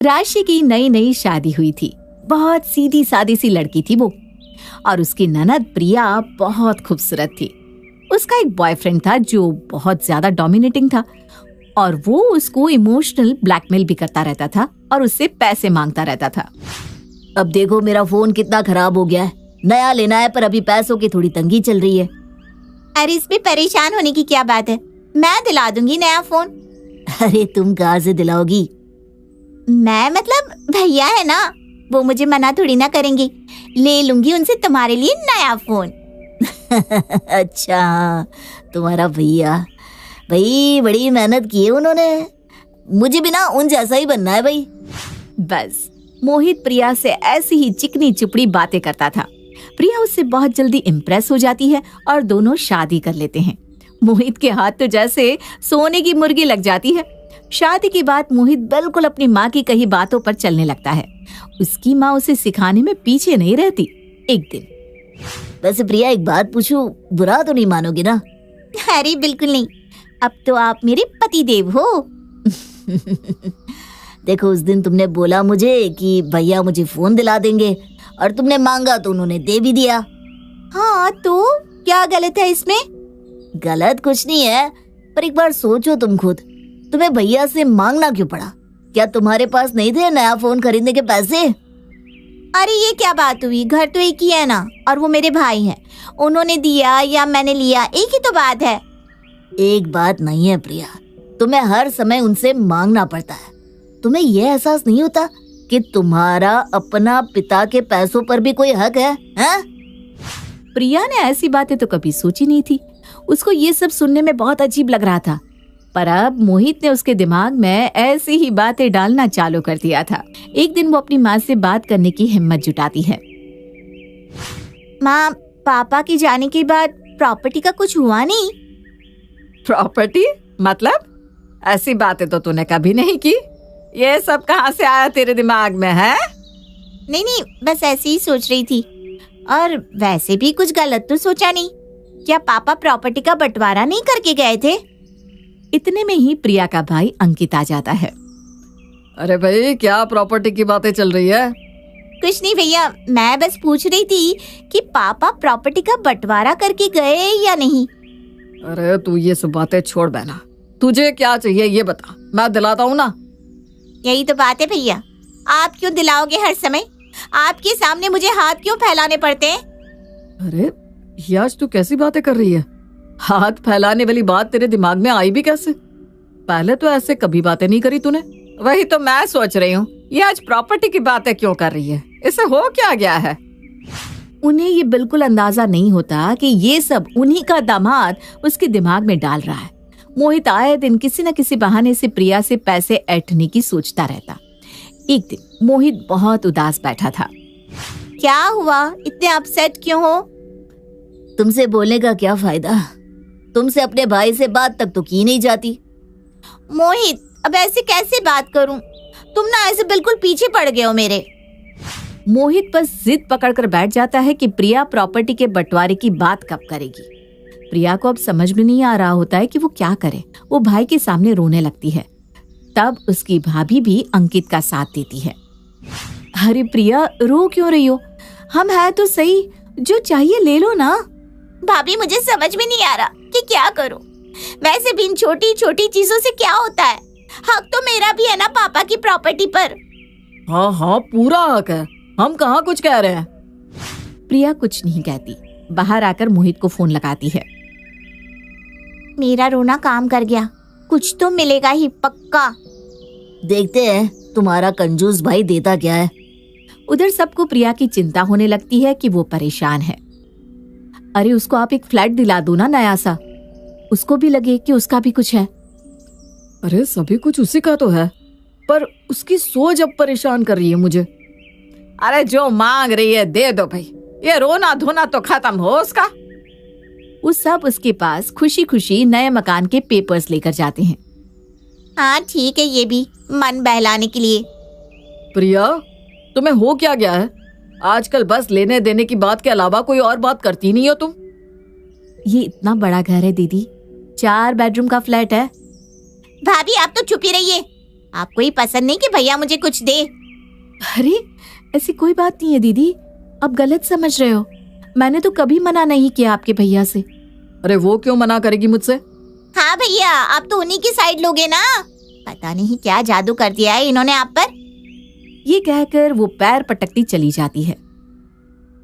राशि की नई नई शादी हुई थी। बहुत सीधी सादी सी लड़की थी वो, और उसकी ननद प्रिया बहुत खूबसूरत थी। उसका एक बॉयफ्रेंड था जो बहुत ज्यादा डोमिनेटिंग था, और वो उसको इमोशनल ब्लैकमेल भी करता रहता था और उससे पैसे मांगता रहता था। अब देखो मेरा फोन कितना खराब हो गया है, नया लेना है पर अभी पैसों की थोड़ी तंगी चल रही है। अरे इसमें परेशान होने की क्या बात है, मैं दिला दूंगी नया फोन। अरे तुम कहाँ से दिलाओगी? मैं मतलब भैया है ना, वो मुझे मना थोड़ी ना करेंगे। ले लूंगी उनसे तुम्हारे लिए नया फोन। अच्छा, तुम्हारा भैया, भाई बड़ी मेहनत की है उन्होंने। मुझे भी ना उन जैसा ही बनना है भाई। बस मोहित प्रिया से ऐसी ही चिकनी चुपड़ी बातें करता था। प्रिया उससे बहुत जल्दी इम्प्रेस हो जाती है और दोनों शादी कर लेते हैं। मोहित के हाथ तो जैसे सोने की मुर्गी लग जाती है। शादी के बाद मोहित बिल्कुल अपनी माँ की कही बातों पर चलने लगता है। उसकी माँ उसे सिखाने में पीछे नहीं रहती। एक दिन, वैसे प्रिया एक बात पूछूं, बुरा तो नहीं मानोगी ना? अरे बिल्कुल नहीं, अब तो आप मेरे पति देव हो। देखो उस दिन तुमने बोला मुझे कि भैया मुझे फोन दिला देंगे, और तुमने मांगा तो उन्होंने दे भी दिया। हाँ तो क्या गलत है इसमें? गलत कुछ नहीं है, पर एक बार सोचो तुम खुद, तुम्हें भैया से मांगना क्यों पड़ा? क्या तुम्हारे पास नहीं थे नया फोन खरीदने के पैसे? अरे ये क्या बात हुई, घर तो एक ही है ना, और वो मेरे भाई हैं। उन्होंने दिया या मैंने लिया, एक ही तो बात है। एक बात नहीं है प्रिया, तुम्हें हर समय उनसे मांगना पड़ता है। तुम्हें यह एहसास नहीं होता कि तुम्हारा अपना पिता के पैसों पर भी कोई हक है? प्रिया ने ऐसी बातें तो कभी सोची नहीं थी। उसको ये सब सुनने में बहुत अजीब लग रहा था, पर अब मोहित ने उसके दिमाग में ऐसी ही बातें डालना चालू कर दिया था। एक दिन वो अपनी माँ से बात करने की हिम्मत जुटाती है। माँ, पापा के जाने के बाद प्रॉपर्टी का कुछ हुआ नहीं? प्रॉपर्टी मतलब? ऐसी बातें तो तूने कभी नहीं की। ये सब कहाँ से आया तेरे दिमाग में है? नहीं, बस ऐसे ही सोच रही थी। और वैसे भी कुछ गलत तो सोचा नहीं। क्या पापा प्रॉपर्टी का बंटवारा नहीं करके गए थे? इतने में ही प्रिया का भाई अंकित आ जाता है। अरे भाई, क्या प्रॉपर्टी की बातें चल रही है? कुछ नहीं भैया, मैं बस पूछ रही थी कि पापा प्रॉपर्टी का बंटवारा करके गए या नहीं। अरे तू ये सब बातें छोड़ बहना, तुझे क्या चाहिए ये बता, मैं दिलाता हूँ ना। यही तो बात है भैया, आप क्यों दिलाओगे हर समय? आपके सामने मुझे हाथ क्यों फैलाने पड़ते हैं? अरे ये आज तू कैसी बातें कर रही है? हाथ फैलाने वाली बात तेरे दिमाग में आई भी कैसे? पहले तो ऐसे कभी बातें नहीं करी तूने। वही तो मैं सोच रही हूँ, ये आज प्रॉपर्टी की बातें क्यों कर रही है? इसे हो क्या गया है? उन्हें ये बिल्कुल अंदाजा नहीं होता कि ये सब उन्हीं का दामाद उसके दिमाग में डाल रहा है। मोहित आए दिन किसी न किसी बहाने से प्रिया से पैसे ऐंठने की सोचता रहता। एक दिन मोहित बहुत उदास बैठा था। क्या हुआ, इतने अपसेट क्यों हो? तुमसे बोलने का क्या फायदा, तुमसे अपने भाई से बात तक तो की नहीं जाती। मोहित, अब ऐसे कैसे बात करूं? तुम ना ऐसे बिल्कुल पीछे पड़ गए हो मेरे। मोहित बस जिद पकड़कर बैठ जाता है कि प्रिया प्रॉपर्टी के बंटवारे की बात कब करेगी। प्रिया को अब समझ में नहीं आ रहा होता है कि वो क्या करे। वो भाई के सामने रोने लगती है। तब उसकी भाभी भी अंकित का साथ देती है। अरे प्रिया, रो क्यों रही हो? हम है तो सही, जो चाहिए ले लो ना। भाभी, मुझे समझ में नहीं आ रहा कि क्या करूं। वैसे भी इन छोटी छोटी चीजों से क्या होता है? हक तो मेरा भी है ना पापा की प्रॉपर्टी पर। हाँ, पूरा हक है, हम कहाँ कुछ कह रहे हैं। प्रिया कुछ नहीं कहती। बाहर आकर मोहित को फोन लगाती है। मेरा रोना काम कर गया, कुछ तो मिलेगा ही पक्का। देखते हैं तुम्हारा कंजूस भाई देता क्या है। उधर सबको प्रिया की चिंता होने लगती है कि वो परेशान है। अरे उसको आप एक फ्लैट दिला दो ना नया सा, उसको भी लगे कि उसका भी कुछ है। अरे सभी कुछ उसी का तो है, पर उसकी सोच अब परेशान कर रही है मुझे। अरे जो मांग रही है दे दो भाई, ये रोना धोना तो खत्म हो उसका। वो सब उसके पास खुशी खुशी नए मकान के पेपर्स लेकर जाते हैं। हाँ ठीक है, ये भी मन बहलाने के लिए। प्रिया, तुम्हें हो क्या गया है? आजकल बस लेने देने की बात के अलावा कोई और बात करती नहीं हो तुम। ये इतना बड़ा घर है दीदी, 4 बेडरूम का फ्लैट है। भाभी आप तो चुप ही रहिए, आपको ही पसंद नहीं कि भैया मुझे कुछ दे? अरे ऐसी कोई बात नहीं है दीदी, आप गलत समझ रहे हो। मैंने तो कभी मना नहीं किया आपके भैया से। अरे वो क्यों मना करेगी मुझसे? हाँ भैया, आप तो उन्हीं की साइड लोगे ना। पता नहीं क्या जादू कर दिया है इन्होंने आप पर। ये कहकर वो पैर पटकती चली जाती है।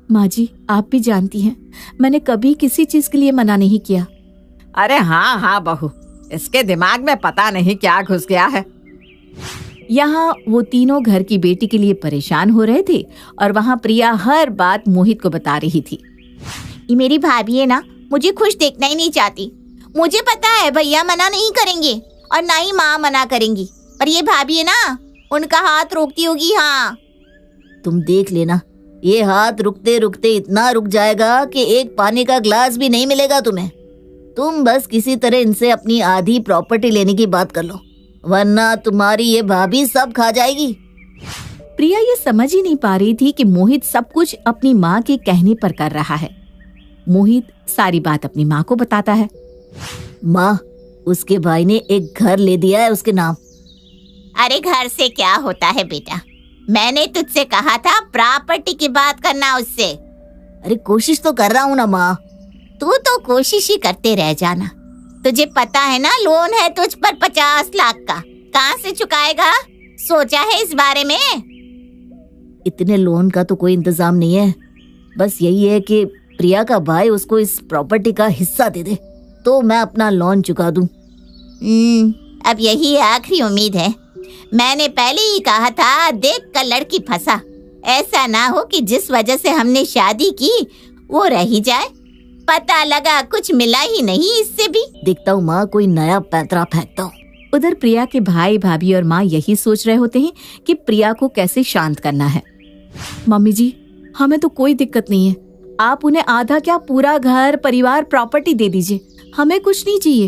माँ जी, आप भी जानती हैं, मैंने कभी किसी चीज के लिए मना नहीं किया। अरे हाँ हाँ बहू, इसके दिमाग में पता नहीं क्या घुस गया है। यहाँ वो तीनों घर की बेटी के लिए परेशान हो रहे थे और वहाँ प्रिया हर बात मोहित को बता रही थी। ये मेरी भाभी है ना, मुझे खुश देखना ही नहीं चाहती। मुझे पता है भैया मना नहीं करेंगे और ना ही माँ मना करेंगी, पर ये भाभी है ना, उनका हाथ रोकती होगी। हाँ, तुम देख लेना, ये हाथ रुकते रुकते इतना रुक जाएगा कि एक पानी का ग्लास भी नहीं मिलेगा तुम्हें। तुम बस किसी तरह इनसे अपनी आधी प्रॉपर्टी लेने की बात कर लो, वरना तुम्हारी ये भाभी सब खा जाएगी। प्रिया ये समझ ही नहीं पा रही थी कि मोहित सब कुछ अपनी माँ के कहने पर कर रहा है। मोहित सारी बात अपनी माँ को बताता है। माँ, उसके भाई ने एक घर ले दिया है उसके नाम। अरे घर से क्या होता है बेटा, मैंने तुझसे कहा था प्रॉपर्टी की बात करना उससे। अरे कोशिश तो कर रहा हूँ ना माँ। तू तो कोशिश ही करते रह जाना। तुझे पता है ना, लोन है तुझ पर 50 लाख का, कहाँ से चुकाएगा? सोचा है इस बारे में? इतने लोन का तो कोई इंतजाम नहीं है, बस यही है कि प्रिया का भाई उसको इस प्रॉपर्टी का हिस्सा दे दे तो मैं अपना लोन चुका दूं। अब यही आखिरी उम्मीद है। मैंने पहले ही कहा था, देख कर लड़की फंसा। ऐसा ना हो कि जिस वजह से हमने शादी की वो रह ही जाए। पता लगा कुछ मिला ही नहीं इससे भी। देखता हूँ माँ, कोई नया पैंतरा फेंकता हूँ। उधर प्रिया के भाई भाभी और माँ यही सोच रहे होते हैं कि प्रिया को कैसे शांत करना है। मम्मी जी, हमें तो कोई दिक्कत नहीं है, आप उन्हें आधा क्या पूरा घर परिवार प्रॉपर्टी दे दीजिए, हमें कुछ नहीं चाहिए।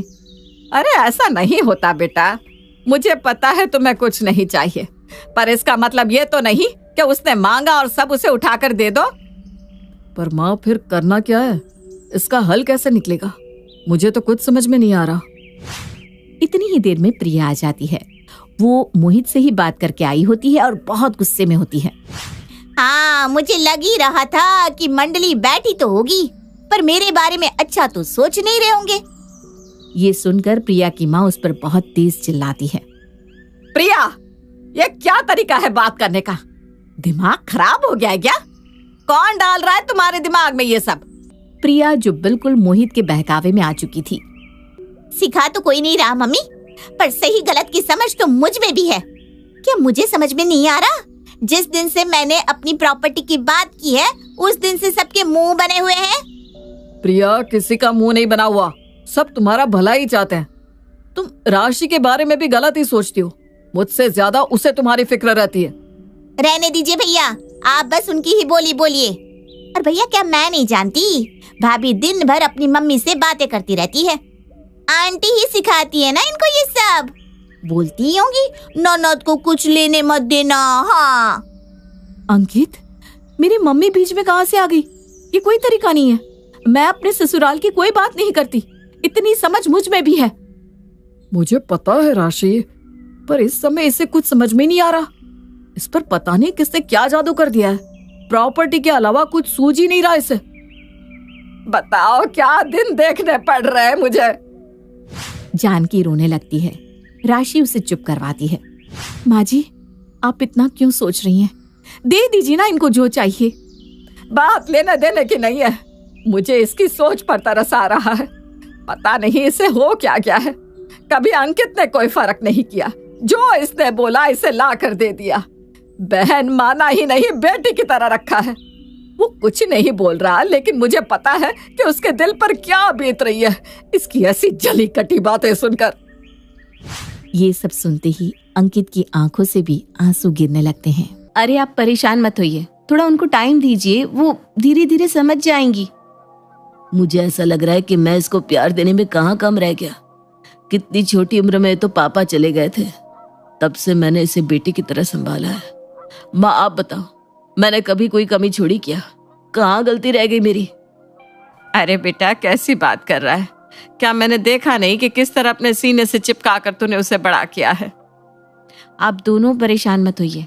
अरे ऐसा नहीं होता बेटा, मुझे पता है तुम्हें कुछ नहीं चाहिए, पर इसका मतलब ये तो नहीं कि उसने मांगा और सब उसे उठाकर दे दो। पर माँ, फिर करना क्या है? इसका हल कैसे निकलेगा? मुझे तो कुछ समझ में नहीं आ रहा। इतनी ही देर में प्रिया आ जाती है। वो मोहित से ही बात करके आई होती है और बहुत गुस्से में होती है। हाँ, मुझे लग ही रहा था कि मंडली बैठी तो होगी, पर मेरे बारे में अच्छा तो सोच नहीं रहे होंगे। ये सुनकर प्रिया की माँ उस पर बहुत तेज चिल्लाती है। प्रिया, ये क्या तरीका है बात करने का? दिमाग खराब हो गया है क्या? कौन डाल रहा है तुम्हारे दिमाग में ये सब? प्रिया जो बिल्कुल मोहित के बहकावे में आ चुकी थी। सिखा तो कोई नहीं रहा मम्मी, पर सही गलत की समझ तो मुझ में भी है। क्या मुझे समझ में नहीं आ रहा? जिस दिन से मैंने अपनी प्रॉपर्टी की बात की है, उस दिन से सबके मुंह बने हुए हैं। प्रिया, किसी का मुंह नहीं बना हुआ, सब तुम्हारा भला ही चाहते हैं। तुम राशि के बारे में भी गलत ही सोचती हो, मुझसे ज्यादा उसे तुम्हारी फिक्र रहती है। रहने दीजिए भैया, आप बस उनकी ही बोली बोलिए। और भैया, क्या मैं नहीं जानती, भाभी दिन भर अपनी मम्मी से बातें करती रहती है। आंटी ही सिखाती है ना इनको ये सब। बोलती होंगी, ननद को कुछ लेने मत देना। हाँ अंकित, मेरी मम्मी बीच में कहाँ से आ गई? ये कोई तरीका नहीं है। मैं अपने ससुराल की कोई बात नहीं करती, इतनी समझ मुझ में भी है। मुझे पता है राशि, पर इस समय इसे कुछ समझ में नहीं आ रहा। इस पर पता नहीं किसने क्या जादू कर दिया है। प्रॉपर्टी के अलावा कुछ सूझ ही नहीं रहा इसे। बताओ, क्या दिन देखने पड़ रहे हैं मुझे। जानकी रोने लगती है। राशि उसे चुप करवाती है। माँ जी, आप इतना क्यों सोच रही हैं? दे दीजिए ना इनको जो चाहिए। बात लेने देने की नहीं है, मुझे इसकी सोच पर तरस आ रहा है। पता नहीं इसे हो क्या क्या है। कभी अंकित ने कोई फर्क नहीं किया, जो इसने बोला इसे ला कर दे दिया। बहन माना ही नहीं, बेटी की तरह रखा है। वो कुछ नहीं बोल रहा, लेकिन मुझे पता है कि उसके दिल पर क्या बीत रही है इसकी ऐसी जली कटी बातें सुनकर। ये सब सुनते ही अंकित की आंखों से भी आंसू गिरने लगते हैं। अरे आप परेशान मत होइए, थोड़ा उनको टाइम दीजिए, वो धीरे धीरे समझ जाएंगी। मुझे ऐसा लग रहा है कि मैं इसको प्यार देने में कहाँ कम रह गया। कितनी छोटी उम्र में तो पापा चले गए थे, तब से मैंने इसे बेटी की तरह संभाला है। माँ, आप बताओ, मैंने कभी कोई कमी छोड़ी क्या? कहाँ गलती रह गई मेरी? अरे बेटा, कैसी बात कर रहा है? क्या मैंने देखा नहीं कि किस तरह अपने सीने से चिपका कर तूने उसे बड़ा किया है? आप दोनों परेशान मत होइए,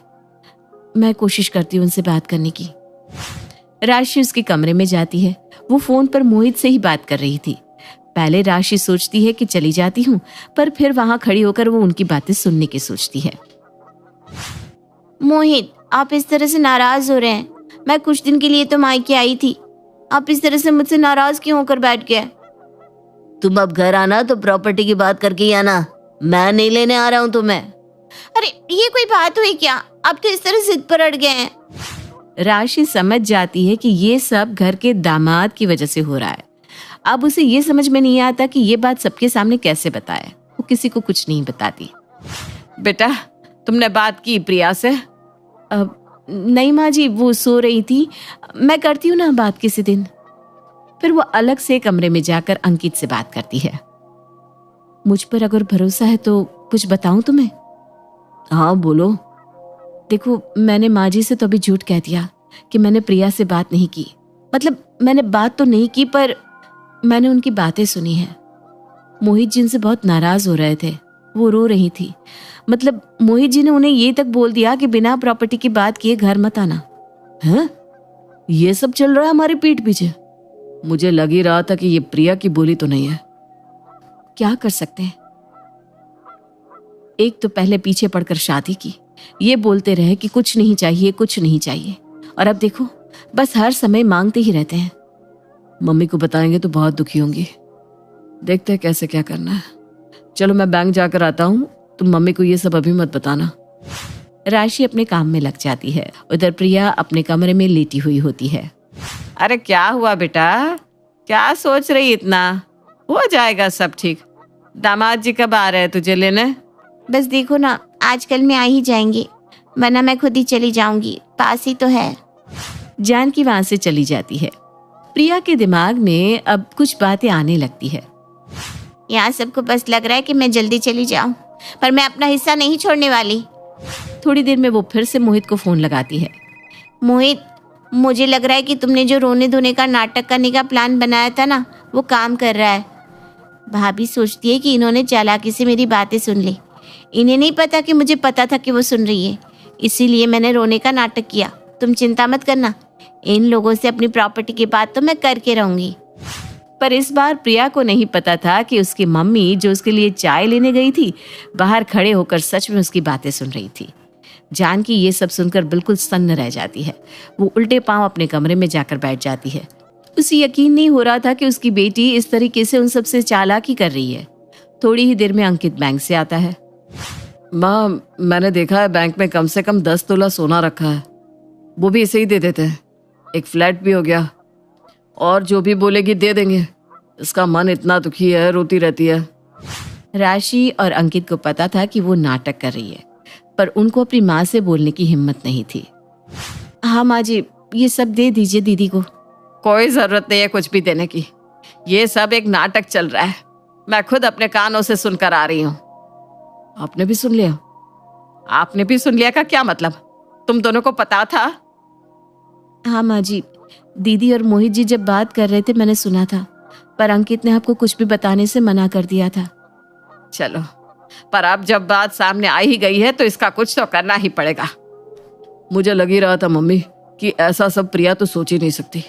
मैं कोशिश करती हूँ उनसे बात करने की। राशि उसके कमरे में जाती है। वो फोन पर मोहित से ही बात कर रही थी। पहले राशि सोचती है कि चली जाती हूँ, पर फिर वहां खड़ी होकर वो उनकी बातें सुनने की सोचती है। मोहित, आप इस तरह से नाराज हो रहे हैं। मैं कुछ दिन के लिए तो मायके आई थी, आप इस तरह से मुझसे नाराज क्यों होकर बैठ गए? तुम अब घर आना तो प्रॉपर्टी की बात करके ही आना, मैं नहीं लेने आ रहा हूँ तुम्हें। अरे ये कोई बात हुई क्या? आप तो इस तरह जिद पर अड़ गए हैं। राशि समझ जाती है कि ये सब घर के दामाद की वजह से हो रहा है। अब उसे ये समझ में नहीं आता कि ये बात सबके सामने कैसे बताए। वो किसी को कुछ नहीं बताती। बेटा, तुमने बात की प्रिया से? नहीं माँ जी, वो सो रही थी, मैं करती हूँ ना बात किसी दिन। फिर वो अलग से कमरे में जाकर अंकित से बात करती है। मुझ पर अगर भरोसा है तो कुछ बताऊं तुम्हें? हाँ बोलो। देखो, मैंने माँ जी से तो अभी झूठ कह दिया कि मैंने प्रिया से बात नहीं की। मतलब मैंने बात तो नहीं की, पर मैंने उनकी बातें सुनी हैं। मोहित जी उनसे बहुत नाराज हो रहे थे, वो रो रही थी। मतलब मोहित जी ने उन्हें ये तक बोल दिया कि बिना प्रॉपर्टी की बात किए घर मत आना। हैं? ये सब चल रहा है हमारी पीठ पीछे? मुझे लग ही रहा था कि ये प्रिया की बोली तो नहीं है। क्या कर सकते हैं? एक तो पहले पीछे पड़कर शादी की, ये बोलते रहे कि कुछ नहीं चाहिए, कुछ नहीं चाहिए, और अब देखो बस हर समय मांगते ही रहते हैं। मम्मी को बताएंगे तो बहुत दुखी होंगी। देखते हैं कैसे क्या करना है। चलो मैं बैंक जाकर आता हूँ, तुम मम्मी को ये सब अभी मत बताना। राशि अपने काम में लग जाती है। उधर प्रिया अपने कमरे में लेटी हुई होती है। अरे क्या हुआ बेटा, क्या सोच रही इतना? हो जाएगा सब ठीक। दामाद जी कब आ रहे हैं तुझे लेने? बस देखो ना, आजकल में आ ही जाएंगे, वरना मैं खुद ही चली जाऊंगी, पास ही तो है। जानकी वहां से चली जाती है। प्रिया के दिमाग में अब कुछ बातें आने लगती है। यहाँ सबको बस लग रहा है कि मैं जल्दी चली जाऊं, पर मैं अपना हिस्सा नहीं छोड़ने वाली। थोड़ी देर में वो फिर से मोहित को फोन लगाती है। मोहित, मुझे लग रहा है कि तुमने जो रोने धोने का नाटक करने का प्लान बनाया था ना, वो काम कर रहा है। भाभी सोचती है कि इन्होंने चालाकी से मेरी बातें सुन ली। इन्हें नहीं पता कि मुझे पता था कि वो सुन रही है, इसीलिए मैंने रोने का नाटक किया। तुम चिंता मत करना, इन लोगों से अपनी प्रॉपर्टी की बात तो मैं करके रहूंगी। पर इस बार प्रिया को नहीं पता था कि उसकी मम्मी जो उसके लिए चाय लेने गई थी, बाहर खड़े होकर सच में उसकी बातें सुन रही थी। जानकी ये सब सुनकर बिल्कुल सन्न रह जाती है। वो उल्टे पांव अपने कमरे में जाकर बैठ जाती है। उसे यकीन नहीं हो रहा था कि उसकी बेटी इस तरीके से उन सबसे चालाकी कर रही है। थोड़ी ही देर में अंकित बैंक से आता है। माँ, मैंने देखा है बैंक में कम से कम 10 तोला सोना रखा है, वो भी इसे ही दे देते हैं। एक फ्लैट भी हो गया, और जो भी बोलेगी दे देंगे। इसका मन इतना दुखी है, रोती रहती है। राशि और अंकित को पता था कि वो नाटक कर रही है, पर उनको अपनी माँ से बोलने की हिम्मत नहीं थी। हाँ माँ जी, ये सब दे दीजिए दीदी को। कोई जरूरत नहीं है कुछ भी देने की, ये सब एक नाटक चल रहा है। मैं खुद अपने कानों से सुनकर आ रही हूँ। आपने भी सुन लिया? आपने भी सुन लिया का क्या मतलब? तुम दोनों को पता था? हाँ माँ जी, दीदी और मोहित जी जब बात कर रहे थे मैंने सुना था, पर अंकित ने आपको कुछ भी बताने से मना कर दिया था। चलो, पर अब जब बात सामने आ ही गई है तो इसका कुछ तो करना ही पड़ेगा। मुझे लग ही रहा था मम्मी कि ऐसा सब प्रिया तो सोच ही नहीं सकती।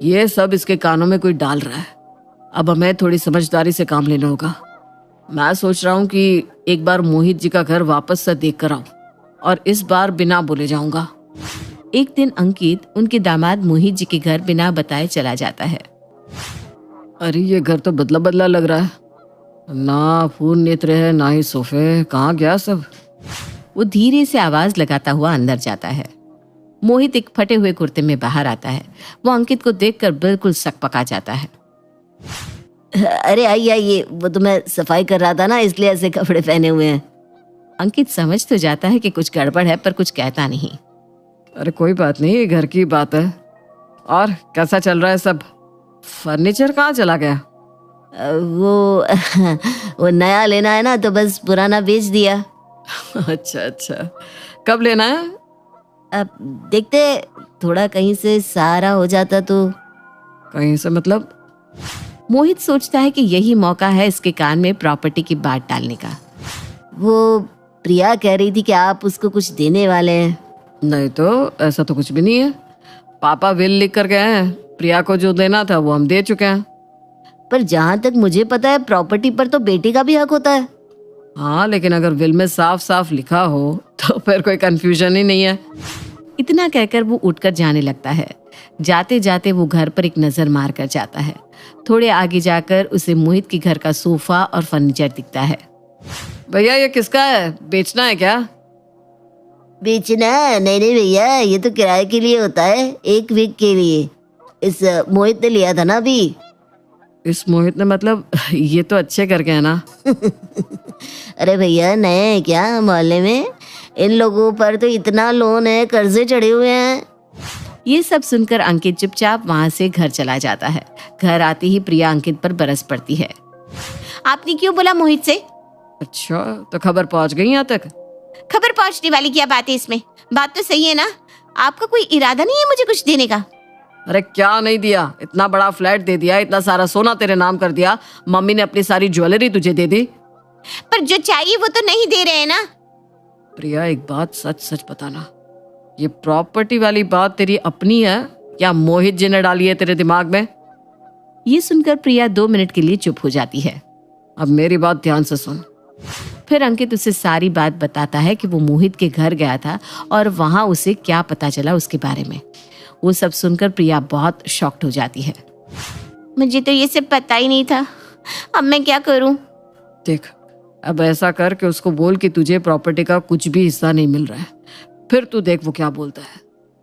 ये सब इसके कानों में कोई डाल रहा है। अब हमें थोड़ी समझदारी से काम लेना होगा। मैं सोच रहा हूँ कि एक बार मोहित जी का घर वापस से देख कर आऊं, और इस बार बिना बोले जाऊंगा। एक दिन अंकित उनके दामाद मोहित जी के घर बिना बताए चला जाता है। अरे ये घर तो बदला बदला लग रहा है, ना फूल नेत्र है ना ही सोफे, कहाँ गया सब? वो धीरे से आवाज लगाता हुआ अंदर जाता है। मोहित एक फटे हुए कुर्ते में बाहर आता है। वो अंकित को देखकर बिल्कुल सकपका जाता है। अरे आइए आइए, वो तो मैं सफाई कर रहा था ना, इसलिए ऐसे कपड़े पहने हुए हैं। अंकित समझ तो जाता है कि कुछ गड़बड़ है, पर कुछ कहता नहीं। अरे कोई बात नहीं, घर की बात है। और कैसा चल रहा है सब? फर्नीचर कहाँ चला गया? वो नया लेना है ना, तो बस पुराना बेच दिया। अच्छा अच्छा, कब लेना है? अब देखते, थोड़ा कहीं से सहारा हो जाता तो। कहीं से मतलब? मोहित सोचता है कि यही मौका है इसके कान में प्रॉपर्टी की बात डालने का। वो प्रिया कह रही थी कि आप उसको कुछ देने वाले हैं। नहीं तो, ऐसा तो कुछ भी नहीं है। पापा विल लिख कर गए हैं, प्रिया को जो देना था वो हम दे चुके हैं। पर जहाँ तक मुझे पता है प्रॉपर्टी पर तो बेटी का भी हक होता है। हाँ, लेकिन अगर विल में साफ साफ लिखा हो तो फिर कोई कंफ्यूजन ही नहीं है। इतना कहकर वो उठकर जाने लगता है। जाते जाते वो घर पर एक नजर मार कर जाता है। थोड़े आगे जाकर उसे मोहित के घर का सोफा और फर्नीचर दिखता है। भैया ये किसका है, बेचना है क्या? बेचना? नहीं नहीं भैया, ये तो किराए के लिए होता है, 1 वीक के लिए। इस मोहित ने लिया था ना अभी। इस मोहित ने मतलब ये तो अच्छे करके है ना। अरे भैया नए हैं क्या मोहल्ले में? इन लोगों पर तो इतना लोन है, कर्जे चढ़े हुए हैं। ये सब सुनकर अंकित चुपचाप वहां से घर चला जाता है। घर आते ही प्रिया अंकित पर बरस पड़ती है। आपने क्यों बोला मोहित से? अच्छा, तो खबर पहुंच गई यहाँ तक? खबर पहुंचने वाली क्या बात है इसमें? बात तो सही है ना। आपका कोई इरादा नहीं है मुझे कुछ देने का? अरे क्या नहीं दिया, इतना बड़ा फ्लैट दे दिया, इतना सारा सोना तेरे नाम कर दिया, मम्मी ने अपनी सारी ज्वेलरी तुझे दे दी। पर जो चाहिए वो तो नहीं दे रहे हैं ना। प्रिया एक बात सच सच बताना, ये प्रॉपर्टी वाली बात तेरी अपनी है या मोहित जी ने डाली है तेरे दिमाग में? ये सुनकर प्रिया 2 मिनट के लिए चुप हो जाती है। अब मेरी बात ध्यान से सुन। फिर अंकित उसे सारी बात बताता है कि वो मोहित के घर गया था और वहां उसे क्या पता चला उसके बारे में। वो सब सुनकर प्रिया बहुत शॉक्ड हो जाती है। मुझे तो ये सब पता ही नहीं था, अब मैं क्या करूं? देख, अब ऐसा कर कि उसको बोल कि तुझे प्रॉपर्टी का कुछ भी हिस्सा नहीं मिल रहा है, फिर तू देख वो क्या बोलता है।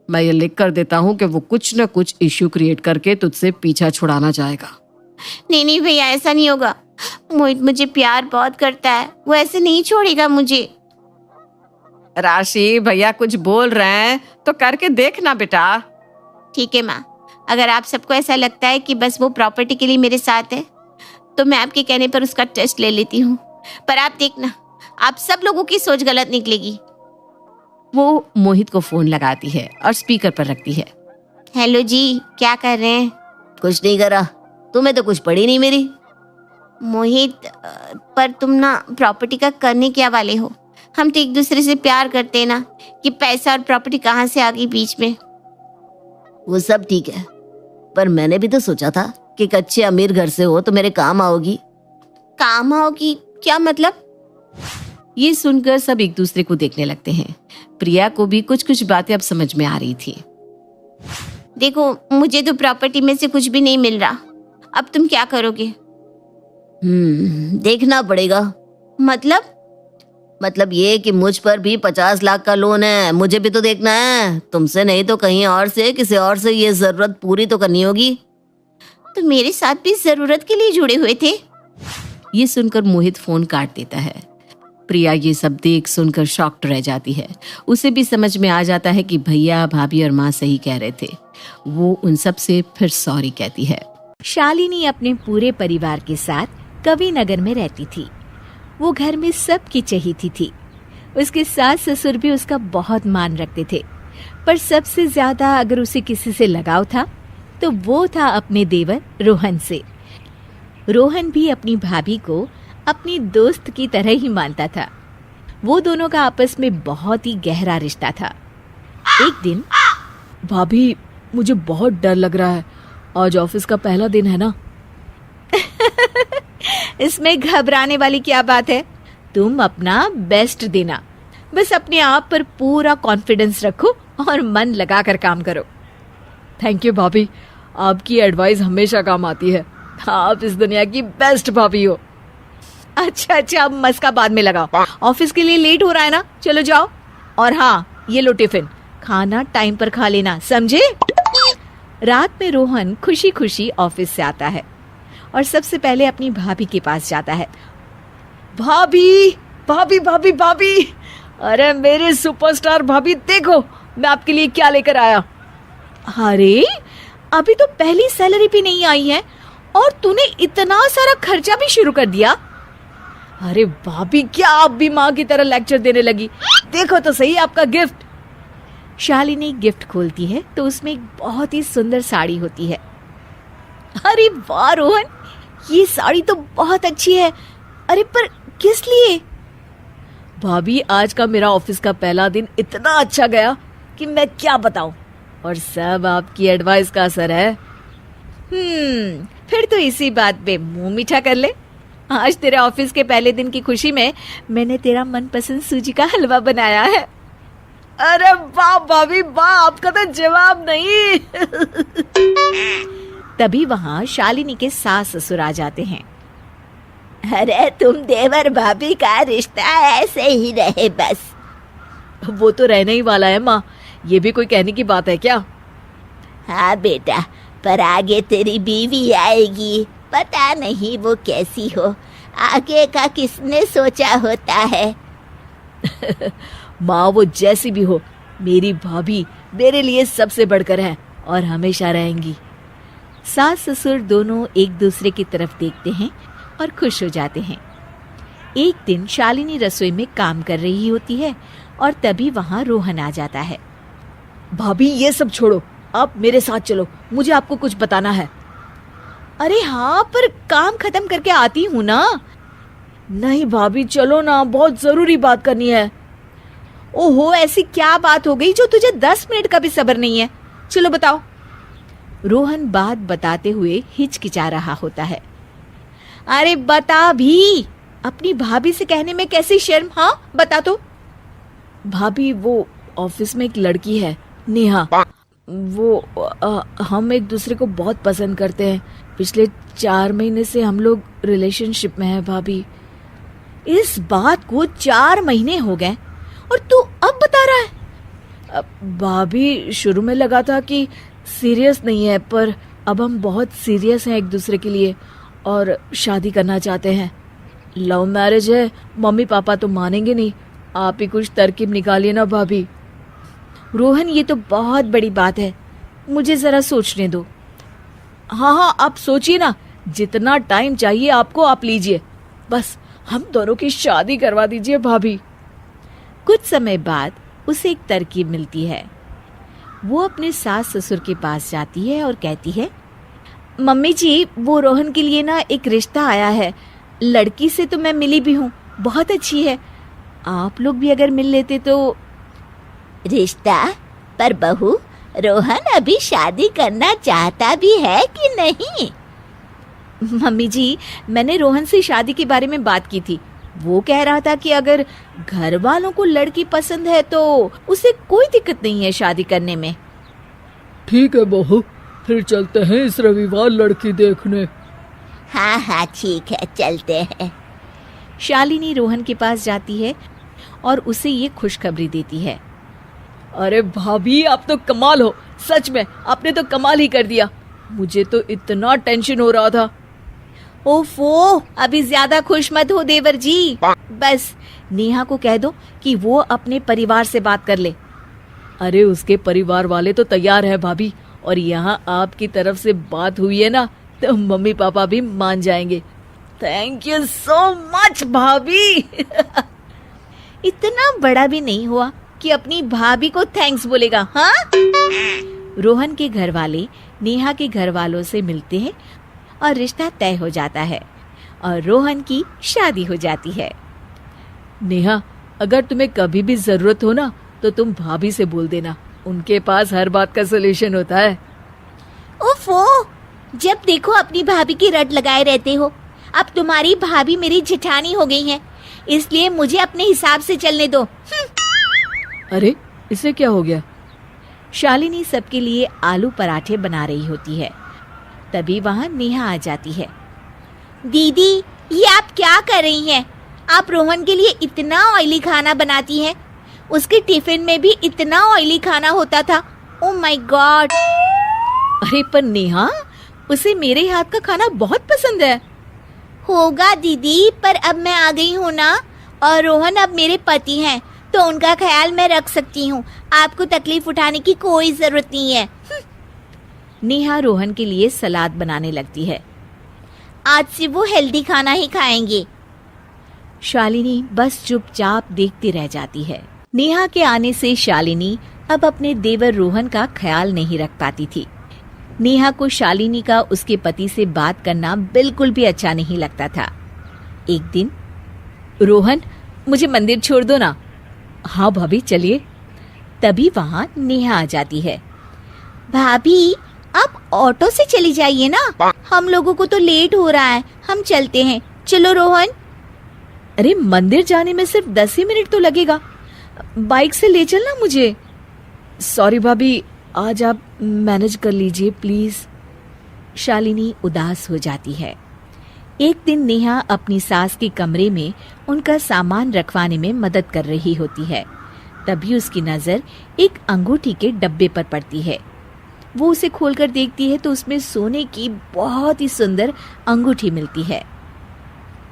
मैं ये लिख कर देता हूँ कि वो कुछ न कुछ इश्यू क्रिएट करके तुझसे पीछा छुड़ाना चाहेगा। नहीं भैया, ऐसा नहीं होगा। मोहित मुझे प्यार बहुत करता है, वो ऐसे नहीं छोड़ेगा मुझे। राशि, भैया कुछ बोल रहे हैं तो करके देखना बेटा। ठीक है माँ, अगर आप सबको ऐसा लगता है कि बस वो प्रॉपर्टी के लिए मेरे साथ है तो मैं आपके कहने पर उसका टेस्ट ले लेती हूँ। पर आप देखना, आप सब लोगों की सोच गलत निकलेगी। वो मोहित को फोन लगाती है और स्पीकर पर रखती है। हेलो जी, क्या कर रहे हैं? कुछ नहीं करा, तुम्हें तो कुछ पड़ी नहीं मेरी। मोहित, पर तुम ना प्रॉपर्टी का करने क्या वाले हो? हम तो एक दूसरे से प्यार करते हैं ना, कि पैसा और प्रॉपर्टी कहाँ से आ गई बीच में? वो सब ठीक है, पर मैंने भी तो सोचा था कि एक अच्छे अमीर घर से हो तो मेरे काम आओगी। काम आओगी? क्या मतलब? ये सुनकर सब एक दूसरे को देखने लगते हैं। प्रिया को भी कुछ कुछ बातें अब समझ में आ रही थी। देखो, मुझे तो प्रॉपर्टी में से कुछ भी नहीं मिल रहा, अब तुम क्या करोगे? देखना पड़ेगा। मतलब ये कि मुझ पर भी 50 लाख का लोन है, मुझे भी तो देखना है। तुमसे नहीं तो कहीं और से, किसी और से ये जरूरत पूरी तो करनी होगी। तो मेरे साथ भी जरूरत के लिए जुड़े हुए थे। ये सुनकर मोहित फोन काट देता है। प्रिया ये सब देख सुनकर शॉक्ड रह जाती है। उसे भी समझ में आ जाता है कि भैया, भाभी और माँ सही कह रहे थे। वो उन सब से फिर सॉरी कहती है। शालिनी अपने पूरे परिवार के साथ कवि नगर में रहती थी। वो घर में सबकी चहेती थी। उसके सास ससुर भी उसका बहुत मान रखते थे, पर सबसे ज्यादा अगर उसे किसी से लगाव था तो वो था अपने देवर रोहन से। रोहन भी अपनी भाभी को अपनी दोस्त की तरह ही मानता था। वो दोनों का आपस में बहुत ही गहरा रिश्ता था। एक दिन, भाभी, मुझे बहुत डर लग रहा है, आज ऑफिस का पहला दिन है ना। इसमें घबराने वाली क्या बात है? तुम अपना बेस्ट देना, बस अपने आप पर पूरा कॉन्फिडेंस रखो और मन लगाकर काम करो। थैंक यू भाभी, आपकी एडवाइस हमेशा काम आती है। आप इस दुनिया की बेस्ट भाभी हो। अच्छा, अब मस्का बाद में लगाओ। ऑफिस के लिए लेट हो रहा है ना, चलो जाओ। और हाँ, ये लो टिफिन, खाना टाइम पर खा लेना, समझे? रात में रोहन खुशी खुशी ऑफिस से आता है और सबसे पहले अपनी भाभी के पास जाता है। भाभी भाभी भाभी भाभी, अरे मेरे सुपरस्टार भाभी, देखो मैं आपके लिए क्या लेकर आया। अरे, अभी तो पहली सैलरी भी नहीं आई है और तूने इतना सारा खर्चा भी शुरू कर दिया। अरे भाभी, क्या आप भी माँ की तरह लेक्चर देने लगी? देखो तो सही आपका गिफ्ट। शालिनी गिफ्ट खोलती है तो उसमें एक बहुत ही सुंदर साड़ी होती है। अरे वाह रोहन, ये साड़ी तो बहुत अच्छी है। अरे पर किस लिए? भाभी, आज का मेरा ऑफिस का पहला दिन इतना अच्छा गया कि मैं क्या बताऊं। और सब आपकी एडवाइस का असर है। फिर तो इसी बात पे मुंह मीठा कर ले। आज तेरे ऑफिस के पहले दिन की खुशी में मैंने तेरा मनपसंद सूजी का हलवा बनाया है। अरे वाह भाभी वाह, आपका तो जवाब नहीं। तभी वहाँ शालिनी के सास ससुर आ जाते हैं। अरे तुम देवर भाभी का रिश्ता ऐसे ही रहे बस। वो तो रहने ही वाला है माँ, ये भी कोई कहने की बात है क्या? हाँ बेटा, पर आगे तेरी बीवी आएगी, पता नहीं वो कैसी हो, आगे का किसने सोचा होता है। माँ वो जैसी भी हो, मेरी भाभी मेरे लिए सबसे बढ़कर है और हमेशा रहेंगी। सास ससुर दोनों एक दूसरे की तरफ देखते हैं और खुश हो जाते हैं। एक दिन शालिनी रसोई में काम कर रही होती है और तभी वहाँ रोहन आ जाता है। भाभी ये सब छोड़ो, आप मेरे साथ चलो, मुझे आपको कुछ बताना है। अरे हाँ, पर काम खत्म करके आती हूँ ना। नहीं भाभी चलो ना, बहुत जरूरी बात करनी है। ओहो, ऐसी क्या बात हो गई जो तुझे 10 मिनट का भी सब्र नहीं है? चलो बताओ। रोहन बात बताते हुए हिचकिचा रहा होता है। अरे बता भी, अपनी भाभी से कहने में कैसी शर्म। हाँ बता तो। भाभी वो ऑफिस में एक लड़की है, नेहा। हम एक दूसरे को बहुत पसंद करते हैं। पिछले 4 महीने से हम लोग रिलेशनशिप में हैं भाभी। इस बात को 4 महीने हो गए और तू अब बता रहा है? भाभी शुरू में लगा था कि सीरियस नहीं है, पर अब हम बहुत सीरियस हैं एक दूसरे के लिए और शादी करना चाहते हैं। लव मैरिज है, मम्मी पापा तो मानेंगे नहीं, आप ही कुछ तरकीब निकालिए ना भाभी। रोहन ये तो बहुत बड़ी बात है, मुझे जरा सोचने दो। हाँ आप सोचिए ना, जितना टाइम चाहिए आपको आप लीजिए, बस हम दोनों की शादी करवा दीजिए भाभी। कुछ समय बाद उसे एक तरकीब मिलती है। वो अपने सास ससुर के पास जाती है और कहती है, मम्मी जी वो रोहन के लिए ना एक रिश्ता आया है। लड़की से तो मैं मिली भी हूँ, बहुत अच्छी है, आप लोग भी अगर मिल लेते तो। रिश्ता? पर बहू, रोहन अभी शादी करना चाहता भी है कि नहीं? मम्मी जी, मैंने रोहन से शादी के बारे में बात की थी। वो कह रहा था कि अगर घर वालों को लड़की पसंद है तो उसे कोई दिक्कत नहीं है शादी करने में। ठीक है बहू, फिर चलते हैं इस रविवार लड़की देखने। हाँ ठीक है, चलते हैं। शालिनी रोहन के पास जाती है और उसे ये खुशखबरी देती है। अरे भाभी आप तो कमाल हो, सच में आपने तो कमाल ही कर दिया। मुझे तो इतना टेंशन हो रहा था। ओफो, अभी ज्यादा खुश मत हो देवर जी। बस नेहा को कह दो कि वो अपने परिवार से बात कर ले। अरे उसके परिवार वाले तो तैयार है भाभी, और यहाँ आपकी तरफ से बात हुई है ना तो मम्मी पापा भी मान जाएंगे। थैंक यू सो मच भाभी। इतना बड़ा भी नहीं हुआ कि अपनी भाभी को थैंक्स बोलेगा। हाँ, रोहन के घर वाले नेहा के घर वालों से मिलते हैं और रिश्ता तय हो जाता है और रोहन की शादी हो जाती है। नेहा, अगर तुम्हें कभी भी जरूरत हो ना तो तुम भाभी से बोल देना, उनके पास हर बात का सलूशन होता है। ओफो, जब देखो अपनी भाभी की रट लगाए रहते हो। अब तुम्हारी भाभी मेरी जेठानी हो गई है, इसलिए मुझे अपने हिसाब से चलने दो। अरे इसे क्या हो गया? शालिनी सबके लिए आलू पराठे बना रही होती है। तभी वहाँ नेहा आ जाती है। दीदी, ये आप क्या कर रही हैं? आप रोहन के लिए इतना ऑयली खाना बनाती हैं। उसके टिफिन में भी इतना ऑयली खाना होता था। Oh my God. अरे पर नेहा, उसे मेरे हाथ का खाना बहुत पसंद है। होगा दीदी, पर अब मैं आ गई हूँ ना, और रोहन अब मेरे पति हैं, तो उनका ख्याल मैं रख सकती हूँ। आपको तकलीफ उठाने की कोई जरूरत नहीं है। नेहा रोहन के लिए सलाद बनाने लगती है। आज से वो हेल्दी खाना ही खाएंगे। शालिनी बस चुपचाप देखती रह जाती है। नेहा के आने से शालिनी अब अपने देवर रोहन का ख्याल नहीं रख पाती थी। नेहा को शालिनी का उसके पति से बात करना बिल्कुल भी अच्छा नहीं लगता था। एक दिन, रोहन मुझे मंदिर छोड़ दो ना। हाँ भाभी चलिए। तभी वहाँ नेहा आ जाती है। भाभी आप ऑटो से चली जाइए ना, हम लोगों को तो लेट हो रहा है, हम चलते हैं। चलो रोहन। अरे मंदिर जाने में सिर्फ 10 ही मिनट तो लगेगा, बाइक से ले चलना मुझे। सॉरी भाभी, आज आप मैनेज कर लीजिए प्लीज। शालिनी उदास हो जाती है। एक दिन नेहा अपनी सास के कमरे में उनका सामान रखवाने में मदद कर रही होती है। तभी उसकी नजर एक अंगूठी के डब्बे पर पड़ती है। वो उसे खोलकर देखती है तो उसमें सोने की बहुत ही सुंदर अंगूठी मिलती है।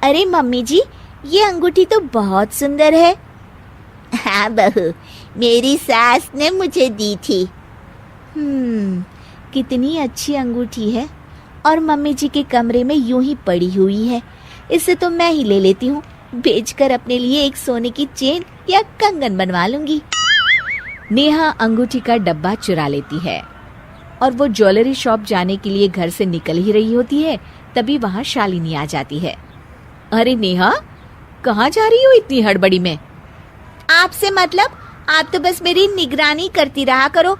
अरे मम्मी जी, ये अंगूठी तो बहुत सुंदर है। हाँ बहू, मेरी सास ने मुझे दी थी। कितनी अच्छी अंगूठी है और मम्मी जी के कमरे में यूं ही पड़ी हुई है। इसे तो मैं ही ले लेती हूँ, बेचकर अपने लिए एक सोने की चेन या कंगन बनवा लूंगी। नेहा अंगूठी का डब्बा चुरा लेती है और वो ज्वेलरी शॉप जाने के लिए घर से निकल ही रही होती है। तभी वहाँ शालिनी आ जाती है। अरे नेहा, कहाँ जा रही हो इतनी हड़बड़ी में? आपसे मतलब, आप तो बस मेरी निगरानी करती रहा करो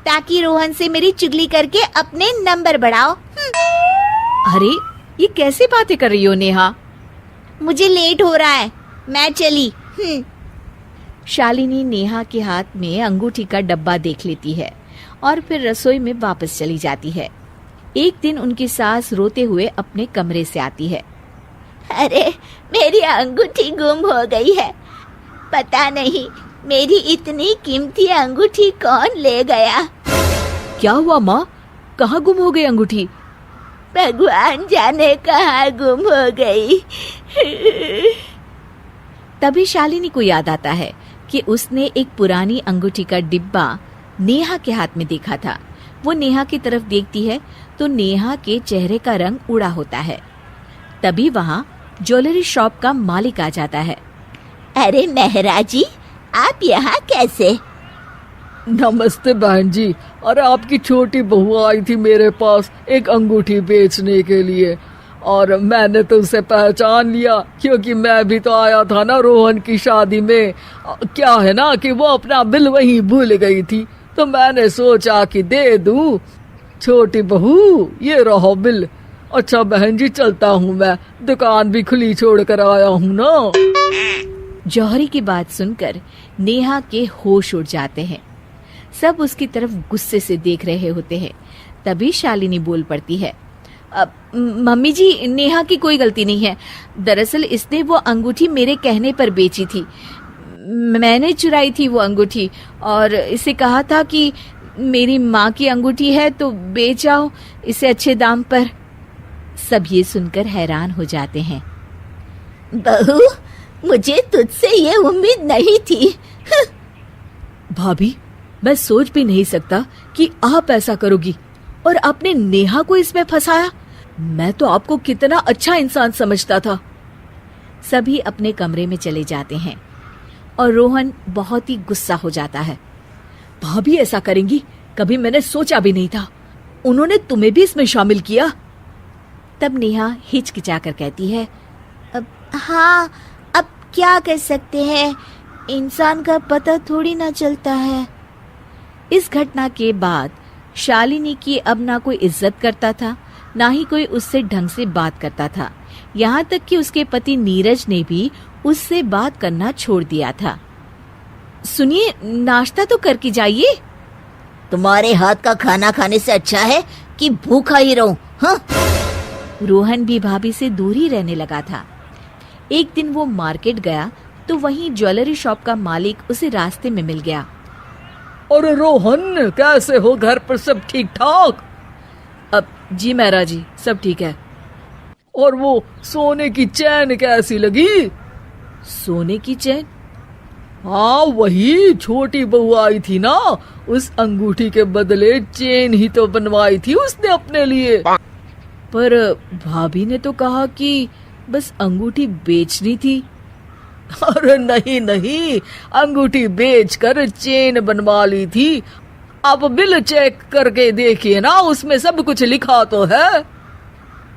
ताकि रोहन से मेरी चुगली करके अपने नंबर बढ़ाओ। अरे ये कैसे बातें कर रही हो नेहा? मुझे लेट हो रहा है, मैं चली। शालिनी नेहा के हाथ में अंगूठी का डब्बा देख लेती है और फिर रसोई में वापस चली जाती है। एक दिन उनकी सास रोते हुए अपने कमरे से आती है। अरे मेरी अंगूठी गुम हो गई है, पता नहीं मेरी इतनी कीमती अंगूठी कौन ले गया। क्या हुआ माँ, कहाँ गुम हो गई अंगूठी? भगवान जाने कहाँ गुम हो गई। तभी शालिनी को याद आता है कि उसने एक पुरानी अंगूठी का डिब्बा नेहा के हाथ में देखा था। वो नेहा की तरफ देखती है तो नेहा के चेहरे का रंग उड़ा होता है। तभी वहाँ ज्वेलरी शॉप का मालिक आ जाता है। अरे मेहरा जी, आप यहाँ कैसे? नमस्ते बहन जी। अरे आपकी छोटी बहू आई थी मेरे पास एक अंगूठी बेचने के लिए और मैंने तो उसे पहचान लिया क्योंकि मैं भी तो आया था ना रोहन की शादी में। क्या है ना कि वो अपना बिल वहीं भूल गई थी तो मैंने सोचा कि दे दूं। छोटी बहू, ये रहो बिल। अच्छा बहन जी, चलता हूँ मैं, दुकान भी खुली छोड़ कर आया हूँ ना। जौहरी की बात सुनकर नेहा के होश उड़ जाते हैं। सब उसकी तरफ गुस्से से देख रहे होते हैं। तभी शालिनी बोल पड़ती है। मम्मी जी, नेहा की कोई गलती नहीं है। दरअसल इसने वो अंगूठी मेरे कहने पर बेची थी। मैंने चुराई थी वो अंगूठी और इसे कहा था कि मेरी माँ की अंगूठी है तो बेच आओ इसे अच्छे दाम पर। सब ये सुनकर हैरान हो जाते हैं। बहू, मुझे तुझसे ये उम्मीद नहीं थी। भाभी, मैं सोच भी नहीं सकता कि आप ऐसा करोगी और आपने नेहा को इसमें फंसाया। मैं तो आपको कितना अच्छा इंसान समझता था। सभी अपने कमरे में चले जाते हैं और रोहन बहुत ही गुस्सा हो जाता है। भाभी ऐसा करेंगी, कभी मैंने सोचा भी नहीं था। उन्होंने तुम्हें भी इसमें शामिल किया। तब नेहा हिचकिचाकर कहती है, हाँ, अब क्या कर सकते हैं, इंसान का पता थोड़ी ना चलता है। इस घटना के बाद शालिनी की अब ना कोई इज्जत करता था, ना ही कोई उससे ढंग से बात करता था। यहाँ तक कि उसके पति नीरज ने भी उससे बात करना छोड़ दिया था। सुनिए, नाश्ता तो करके जाइए। तुम्हारे हाथ का खाना खाने से अच्छा है कि भूखा ही रहूं। हाँ? रोहन भी भाभी से दूर ही रहने लगा था। एक दिन वो मार्केट गया तो वहीं ज्वेलरी शॉप का मालिक उसे रास्ते में मिल गया। और रोहन, कैसे हो? घर पर सब ठीक ठाक? अब जी मेहरा जी, सब ठीक है। और वो सोने की चैन कैसी लगी? सोने की चैन? हाँ, वही छोटी बहू आई थी ना, उस अंगूठी के बदले चेन ही तो बनवाई थी उसने अपने लिए। पर भाभी ने तो कहा कि बस अंगूठी बेचनी थी। अरे नहीं नहीं, अंगूठी बेचकर चेन बनवा ली थी। आप बिल चेक करके देखिए ना, उसमें सब कुछ लिखा तो है।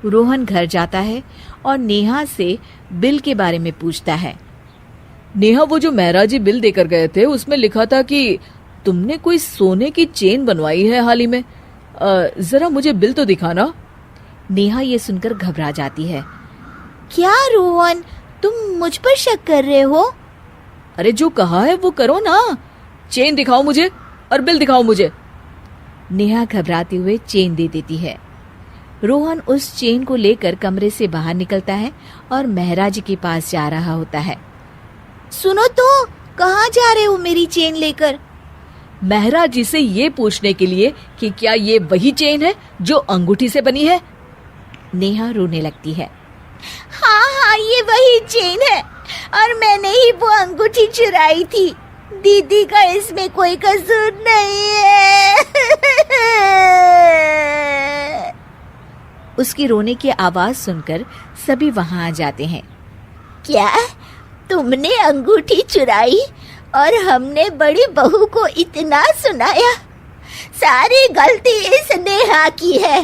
रोहन घर जाता है और नेहा से बिल के बारे में पूछता है। नेहा, वो जो महराजी बिल देकर गए थे उसमें लिखा था कि तुमने कोई सोने की चेन बनवाई है हाल ही में। जरा मुझे बिल तो दिखाना। नेहा ये सुनकर घबरा जाती है। क्या रोहन, तुम मुझ पर शक कर रहे हो? अरे जो कहा है वो करो ना। चेन दिखाओ मुझे और बिल दिखाओ मुझे। नेहा घबराते हुए चेन दे देती है। रोहन उस चेन को लेकर कमरे से बाहर निकलता है और महराज के पास जा रहा होता है। सुनो तो, कहाँ जा रहे हो मेरी चेन लेकर? महराज जी से ये पूछने के लिए कि क्या ये वही चेन है जो अंगूठी से बनी है। नेहा रोने लगती है। हाँ, ये वही चेन है और मैंने ही वो अंगूठी चुराई थी। दीदी का इसमें कोई कसूर नहीं है। उसकी रोने की आवाज सुनकर सभी वहां आ जाते हैं। क्या तुमने अंगूठी चुराई और हमने बड़ी बहू को इतना सुनाया? सारी गलती इस नेहा की है।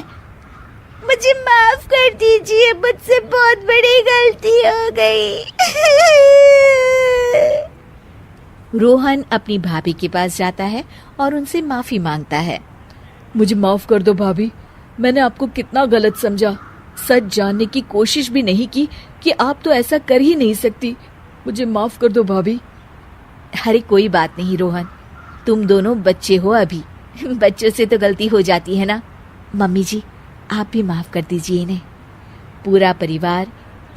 मुझे माफ कर दीजिए, मुझसे बहुत बड़ी गलती हो गई। रोहन अपनी भाभी के पास जाता है और उनसे माफी मांगता है। मुझे माफ कर दो भाभी, मैंने आपको कितना गलत समझा। सच जानने की कोशिश भी नहीं की कि आप तो ऐसा कर ही नहीं सकती। मुझे माफ कर दो भाभी। अरे कोई बात नहीं रोहन, तुम दोनों बच्चे हो अभी, बच्चों से तो गलती हो जाती है ना। मम्मी जी, आप भी माफ कर दीजिए इन्हें। पूरा परिवार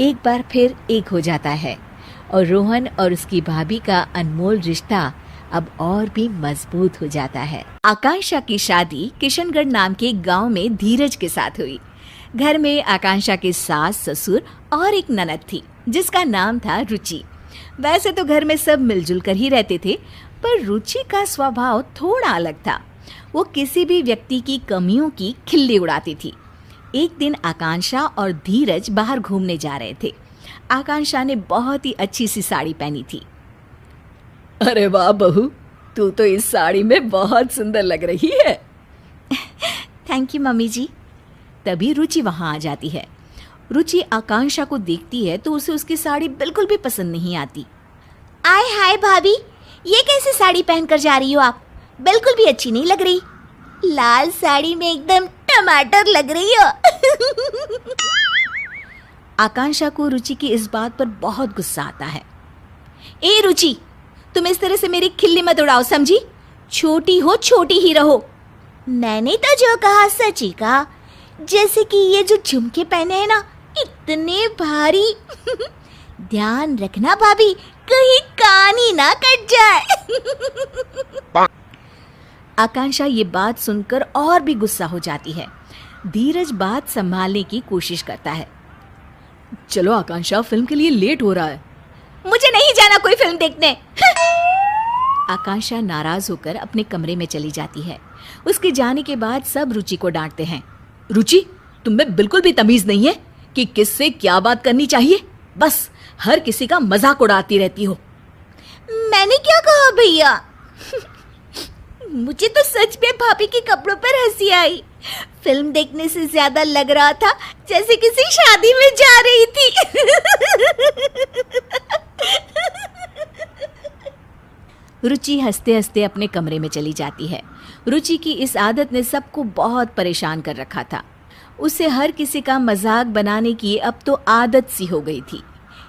एक बार फिर एक हो जाता है और रोहन और उसकी भाभी का अनमोल रिश्ता अब और भी मजबूत हो जाता है। आकांक्षा की शादी किशनगढ़ नाम के गांव में धीरज के साथ हुई। घर में आकांक्षा के सास, ससुर और एक ननद थी जिसका नाम था रुचि। वैसे तो घर में सब मिलजुल कर ही रहते थे, पर रुचि का स्वभाव थोड़ा अलग था। वो किसी भी व्यक्ति की कमियों की खिल्ली उड़ाती थी। एक दिन आकांक्षा और धीरज बाहर घूमने जा रहे थे। आकांक्षा ने बहुत ही अच्छी सी साड़ी पहनी थी। अरे वाह बहू, तू तो इस साड़ी में बहुत सुंदर लग रही है। थैंक यू मम्मी जी। तभी रुचि वहां आ जाती है। रुचि आकांक्षा को देखती है तो उसे उसकी साड़ी बिल्कुल भी पसंद नहीं आती। आय हाय भाभी, ये कैसे साड़ी पहनकर जा रही हो आप? बिल्कुल भी अच्छी नहीं लग रही। लाल साड़ी में एकदम टमाटर लग रही हो। आकांक्षा को रुचि की इस बात पर बहुत गुस्सा आता है। ए रुचि, तुम इस तरह से मेरी खिल्ली मत उड़ाओ, समझी? छोटी हो छोटी ही रहो। मैंने तो जो कहा सच ही कहा। जैसे कि ये जो झुमके पहने हैं ना, इतने भारी। ध्यान रखना भाभी, कहीं कान ही ना कट जाए। आकांक्षा ये बात सुनकर और भी गुस्सा हो जाती है। धीरज बात संभालने की कोशिश करता है। चलो आकांक्षा, फिल्म के लिए लेट हो रहा है। मुझे नहीं जाना कोई फिल्म देखने। आकांक्षा नाराज होकर अपने कमरे में चली जाती है। उसके जाने के बाद सब रुचि को डांटते हैं। रुचि, तुम्हें बिल्कुल भी तमीज नहीं है कि किससे क्या बात करनी चाहिए। बस हर किसी का मजाक उड़ाती रहती हो। मैंने क्या कहा भैया? मुझे तो सच में भाभी के कपड़ों पर हंसी आई। फिल्म देखने से ज्यादा लग रहा था जैसे किसी शादी में जा रही थी। रुचि हंसते हंसते अपने कमरे में चली जाती है। रुचि की इस आदत ने सबको बहुत परेशान कर रखा था। उसे हर किसी का मजाक बनाने की अब तो आदत सी हो गई थी।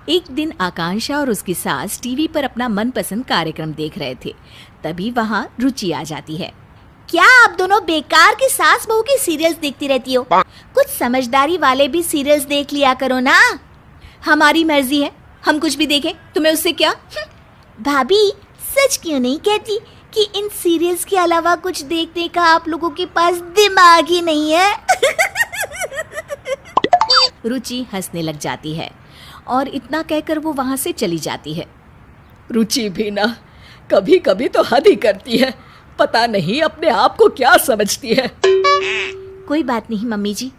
एक दिन आकांक्षा और उसकी सास टीवी पर अपना मनपसंद कार्यक्रम देख रहे थे। तभी वहां रुचि आ जाती है। क्या आप दोनों बेकार के सास बहू के सीरियल्स देखती रहती हो? कुछ समझदारी वाले भी सीरियल्स देख लिया करो ना। हमारी मर्जी है, हम कुछ भी देखें, तुम्हें उससे क्या? भाभी, सच क्यों नहीं कहती कि इन सीरियल्स के अलावा कुछ देखने का आप लोगों के पास दिमाग ही नहीं है? रुचि हंसने लग जाती है और इतना कहकर वो वहां से चली जाती है। रुचि भी ना कभी कभी तो हद ही करती है। पता नहीं अपने आप को क्या समझती है। कोई बात नहीं मम्मी जी,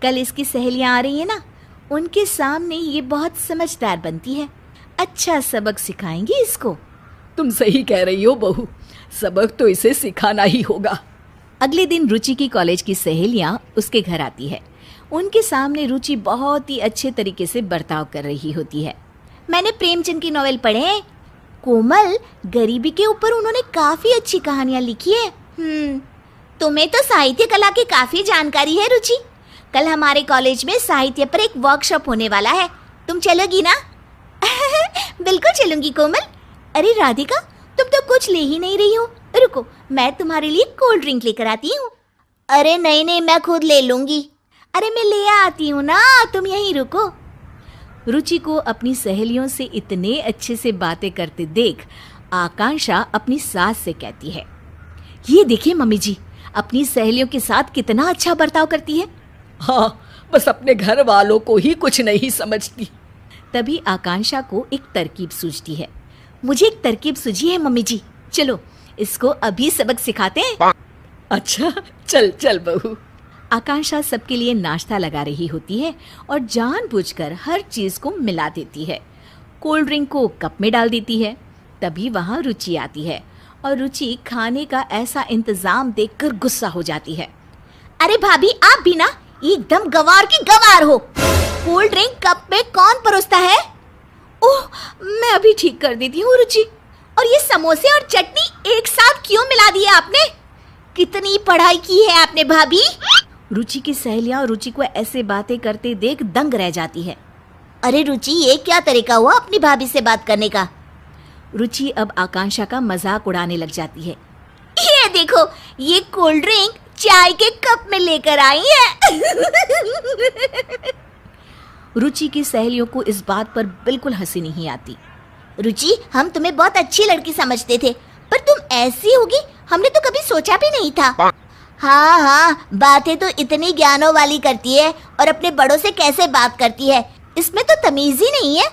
कल इसकी सहेलियां आ रही है ना, उनके सामने ये बहुत समझदार बनती है। अच्छा सबक सिखाएंगे इसको। तुम सही कह रही हो बहू, सबक तो इसे सिखाना ही होगा। अगले दिन रुचि की कॉलेज की सहेलियां उसके घर आती है। उनके सामने रुचि बहुत ही अच्छे तरीके से बर्ताव कर रही होती है। मैंने प्रेमचंद की नॉवेल पढ़े हैं, कोमल, गरीबी के ऊपर उन्होंने काफी अच्छी कहानियां लिखी है। तुम्हें तो साहित्य कला की काफी जानकारी है रुचि। कल हमारे कॉलेज में साहित्य पर एक वर्कशॉप होने वाला है, तुम चलोगी ना? बिल्कुल चलूंगी कोमल। अरे राधिका, तुम तो कुछ ले ही नहीं रही हो। रुको, मैं तुम्हारे लिए कोल्ड ड्रिंक लेकर आती हूँ। अरे नहीं नहीं, मैं खुद ले लूंगी। अरे मैं ले आती हूँ ना, तुम यहीं रुको। रुचि को अपनी सहेलियों से इतने अच्छे से बातें करते देख आकांक्षा अपनी सास से कहती है, ये देखिए मम्मी जी, अपनी सहेलियों के साथ कितना अच्छा बर्ताव करती है। हाँ, बस अपने घर वालों को ही कुछ नहीं समझती। तभी आकांक्षा को एक तरकीब सूझती है। मुझे एक तरकीब सूझी है मम्मी जी, चलो इसको अभी सबक सिखाते हैं। अच्छा, चल चल बहू। आकांक्षा सबके लिए नाश्ता लगा रही होती है और जानबूझकर हर चीज को मिला देती है। कोल्ड ड्रिंक को कप में डाल देती है। तभी वहां रुचि आती है और रुचि खाने का ऐसा इंतजाम देखकर गुस्सा हो जाती है। अरे भाभी, आप भी ना एकदम गवार की गवार हो। कोल्ड ड्रिंक कप में कौन परोसता है? ओह, मैं अभी ठीक कर देती हूँ रुचि। और ये समोसे और चटनी एक साथ क्यों मिला दिया आपने? कितनी पढ़ाई की है आपने भाभी? रुचि की सहेलियां रुचि को ऐसे बातें करते देख दंग रह जाती है। अरे रुचि, ये क्या तरीका हुआ अपनी भाभी से बात करने का? रुचि अब आकांक्षा का मजाक उड़ाने लग जाती है। ये देखो, ये कोल्ड ड्रिंक चाय के कप में लेकर आई है। रुचि की सहेलियों को इस बात पर बिल्कुल हंसी नहीं आती। रुचि, हम तुम्हें बहुत अच्छी लड़की समझते थे, पर तुम ऐसी होगी हमने तो कभी सोचा भी नहीं था। हाँ हाँ, बातें तो इतनी ज्ञानों वाली करती है और अपने बड़ों से कैसे बात करती है, इसमें तो तमीज ही नहीं है।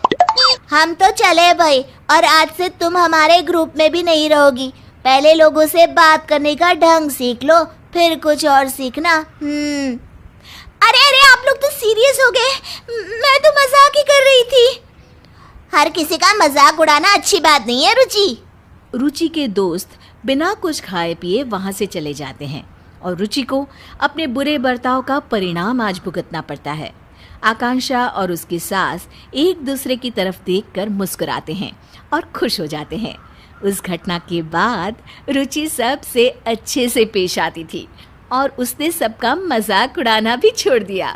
हम तो चले भाई, और आज से तुम हमारे ग्रुप में भी नहीं रहोगी। पहले लोगों से बात करने का ढंग सीख लो, फिर कुछ और सीखना। अरे अरे, आप लोग तो सीरियस हो गए, मैं तो मजाक ही कर रही थी। हर किसी का मजाक उड़ाना अच्छी बात नहीं है रुचि। रुचि के दोस्त बिना कुछ खाए पिए वहां से चले जाते हैं और रुचि को अपने बुरे बर्ताव का परिणाम आज भुगतना पड़ता है। आकांक्षा और उसकी सास एक दूसरे की तरफ देखकर मुस्कुराते हैं और खुश हो जाते हैं। उस घटना के बाद रुचि सबसे अच्छे से पेश आती थी और उसने सबका मजाक उड़ाना भी छोड़ दिया।